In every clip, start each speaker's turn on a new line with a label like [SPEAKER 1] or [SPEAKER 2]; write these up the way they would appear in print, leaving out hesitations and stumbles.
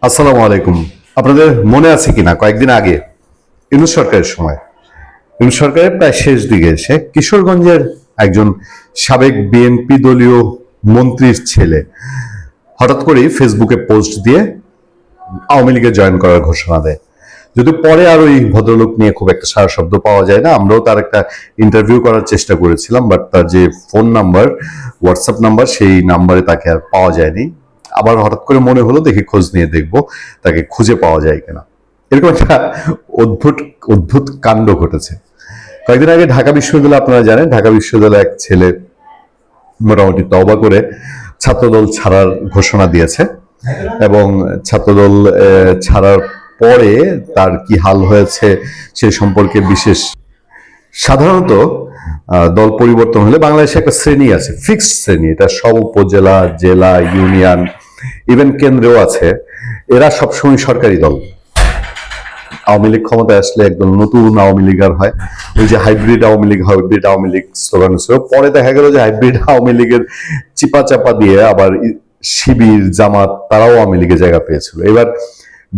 [SPEAKER 1] আসসালামু আলাইকুম। আপনাদের মনে আছে কিনা কয়েকদিন আগে ইউনূস সরকারের সময়, ইউনূস সরকারের প্রায় শেষ দিকে এসে কিশোরগঞ্জের একজন সাবেক বিএনপি দলীয় মন্ত্রীর ছেলে হঠাৎ করেই ফেসবুকে পোস্ট দিয়ে আওয়ামী লীগে জয়েন করার ঘোষণা দেয়। যদি পরে আর ওই ভদ্রলোক নিয়ে খুব একটা সারা শব্দ পাওয়া যায় না, আমরাও তার একটা ইন্টারভিউ করার চেষ্টা করেছিলাম, বাট তার যে ফোন নাম্বার, হোয়াটসঅ্যাপ নাম্বার, সেই নাম্বারে তাকে আর পাওয়া যায়নি। আবার হঠাৎ করে মনে হলো দেখি খোঁজ নিয়ে দেখবো তাকে খুঁজে পাওয়া যায় কিনা। এরকম একটা অদ্ভুত অদ্ভুত কাণ্ড ঘটেছে কয়েকদিন আগে ঢাকা বিশ্ববিদ্যালয়। আপনারা জানেন ঢাকা বিশ্ববিদ্যালয়ে এক ছেলে মোটামুটি তওবা করে ছাত্রদল ছাড়ার ঘোষণা দিয়েছে, এবং ছাত্রদল ছাড়ার পরে তার কি হাল হয়েছে সে সম্পর্কে বিশেষ সাধারণত দল পরিবর্তন হলে বাংলাদেশে একটা শ্রেণী আছে, ফিক্সড শ্রেণী, এটা সব উপজেলা, জেলা, ইউনিয়ন, ইভেন কেন্দ্রেও আছে। এরা সবসময় সরকারি দল। আওয়ামী লীগ ক্ষমতায় আসলে একদম নতুন আওয়ামী লীগ আর হয়, ওই যে hybrid Awami League, hybrid Awami League slogan ছিল। পরে দেখা গেল যে হাইব্রিড আওয়ামী লীগের চিপা চাপা দিয়ে আবার শিবির, জামাত, তারাও আওয়ামী লীগে জায়গা পেয়েছিল। এবার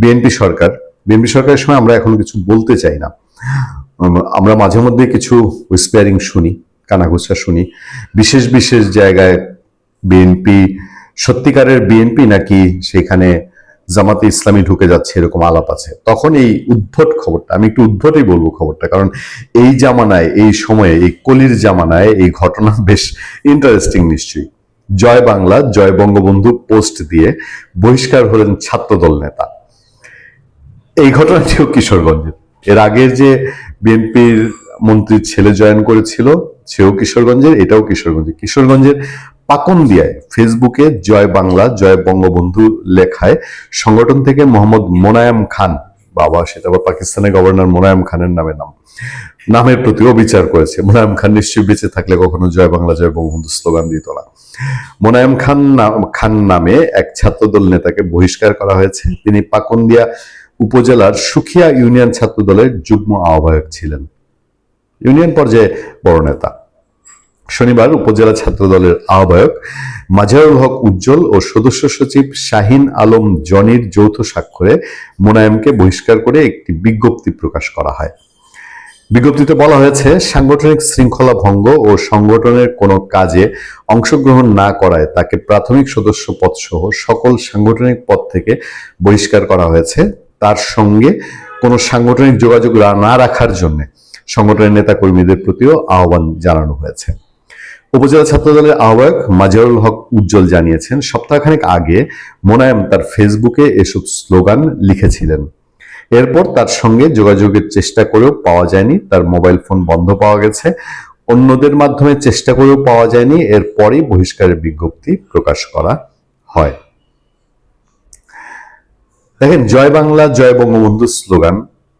[SPEAKER 1] বিএনপি সরকার, বিএনপি সরকারের সময় আমরা এখন কিছু বলতে চাই না। আমরা মাঝে মধ্যে কিছু হুইসপারিং শুনি, কানাঘুষা শুনি, বিশেষ বিশেষ জায়গায় বিএনপি সত্যিকারের বিএনপি নাকি সেখানে জামাতে ইসলামী ঢুকে যাচ্ছে, এরকম আলাপ আছে। তখন এই উদ্ভট খবরটা, আমি একটু উদ্ভটই বলবো খবরটা, কারণ এই জামানায়, এই সময়ে, এই কলির জামানায় এই ঘটনা বেশ ইন্টারেস্টিং নিশ্চয়ই। জয় বাংলা, জয় বঙ্গবন্ধু পোস্ট দিয়ে বহিষ্কার হলেন ছাত্রদল নেতা। এই ঘটনাটিও কিশোরগঞ্জের। এর আগের যে বিএনপির মন্ত্রীর ছেলে জয়েন করেছিল সেও কিশোরগঞ্জের, এটাও কিশোরগঞ্জের। কিশোরগঞ্জের পাকুন্দিয়ায় ফেসবুকে জয় বাংলা, জয় বঙ্গবন্ধু লেখায় সংগঠন থেকে মোহাম্মদ মোনায়েম খান, বাবা সেটা আবার পাকিস্তানের গভর্নর মোনায়েম খানের নামের প্রতি অবিচার করেছে। মোনায়েম খান নিশ্চয়ই বেঁচে থাকলে কখনো জয় বাংলা, জয় বঙ্গবন্ধু স্লোগান দিত না। মোনায়েম খান নামে এক ছাত্রদল নেতাকে বহিষ্কার করা হয়েছে। তিনি পাকুন্দিয়া উপজেলার সুখিয়া ইউনিয়ন ছাত্র দলের যুগ্ম আহ্বায়ক ছিলেন, ইউনিয়ন পর্যায়ে বড় নেতা। শনিবার উপজেলা ছাত্র দলের আহ্বায়ক মাজারুল হক উজ্জ্বল ও সদস্য সচিব শাহিন আলম জনির যৌথ স্বাক্ষরে মোনায়েমকে বহিষ্কার করে একটি বিজ্ঞপ্তি প্রকাশ করা হয়। বিজ্ঞপ্তিতে বলা হয়েছে, সাংগঠনিক শৃঙ্খলা ভঙ্গ ও সংগঠনের কোনো কাজে অংশগ্রহণ না করায় তাকে প্রাথমিক সদস্য পদ সহ সকল সাংগঠনিক পদ থেকে বহিষ্কার করা হয়েছে। তার সঙ্গে কোনো সাংগঠনিক যোগাযোগ না রাখার জন্য সংগঠনের নেতা কর্মীদের প্রতিও আহ্বান জানানো হয়েছে। উপজেলা ছাত্রদলের আহ্বায়ক মাজারুল হক উজ্জ্বল জানিয়েছেন, সপ্তাহখানেক আগে মোনায়েম তার ফেসবুকে এসব স্লোগান লিখেছিলেন। এরপর তার সঙ্গে যোগাযোগের চেষ্টা করেও পাওয়া যায়নি, তার মোবাইল ফোন বন্ধ পাওয়া গেছে, অন্যদের মাধ্যমে চেষ্টা করেও পাওয়া যায়নি। এরপরই বহিষ্কারের বিজ্ঞপ্তি প্রকাশ করা হয়। দেখেন, জয় বাংলা, জয় বঙ্গবন্ধু স্লোগান,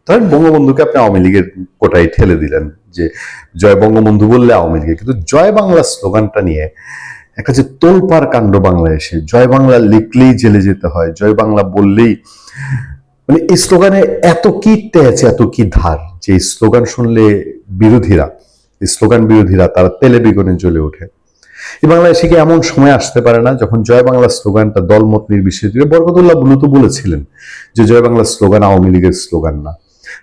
[SPEAKER 1] ধরেন বঙ্গবন্ধুকে আপনি আওয়ামী লীগের কোটায় ঠেলে দিলেন যে জয় বঙ্গবন্ধু বললে আওয়ামী লীগে, কিন্তু জয় বাংলা স্লোগানটা নিয়ে একটা যে তোলপাড় কাণ্ড বাংলাদেশে, জয় বাংলা লিখলেই জেলে যেতে হয়, জয় বাংলা বললেই, মানে এই স্লোগানে এত কি তেজ, এত কি ধার, যে এই স্লোগান শুনলে বিরোধীরা, এই স্লোগান বিরোধীরা তারা তেলে বেগুনে জ্বলে ওঠে। এই বাংলাদেশে কি এমন সময় আসতে পারে না যখন জয় বাংলা স্লোগানটা দলমত নির্বিশেষে, বরকতুল্লাহ বুলু তো বলেছিলেন যে জয় বাংলা স্লোগান আওয়ামী লীগের স্লোগান না,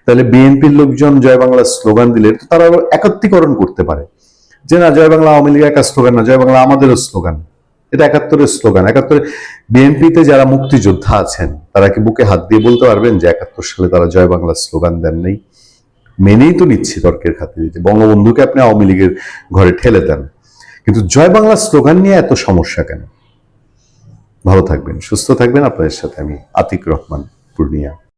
[SPEAKER 1] তাহলে বিএনপির লোকজন জয় বাংলা স্লোগান দিলে তো তারা একত্রীকরণ করতে পারে যে না, জয় বাংলা আওয়ামী লীগের একা স্লোগান না, জয় বাংলা আমাদেরও স্লোগান, এটা ৭১-এর স্লোগান। ৭১-এ বিএনপিতে যারা মুক্তিযোদ্ধা আছেন তারা কি বুকে হাত দিয়ে বলতে পারবেন যে ৭১ সালে তারা জয় বাংলা স্লোগান দেন নাই? মেনেই তো নিচ্ছি তর্কের খাতিরে যে বঙ্গবন্ধুকে আপনি আওয়ামী লীগের ঘরে ঠেলে দেন, কিন্তু জয় বাংলা স্লোগান নিয়ে এত সমস্যা কেন? ভালো থাকবেন, সুস্থ থাকবেন। আপনাদের সাথে আমি আতিক রহমান, পূর্ণিয়া।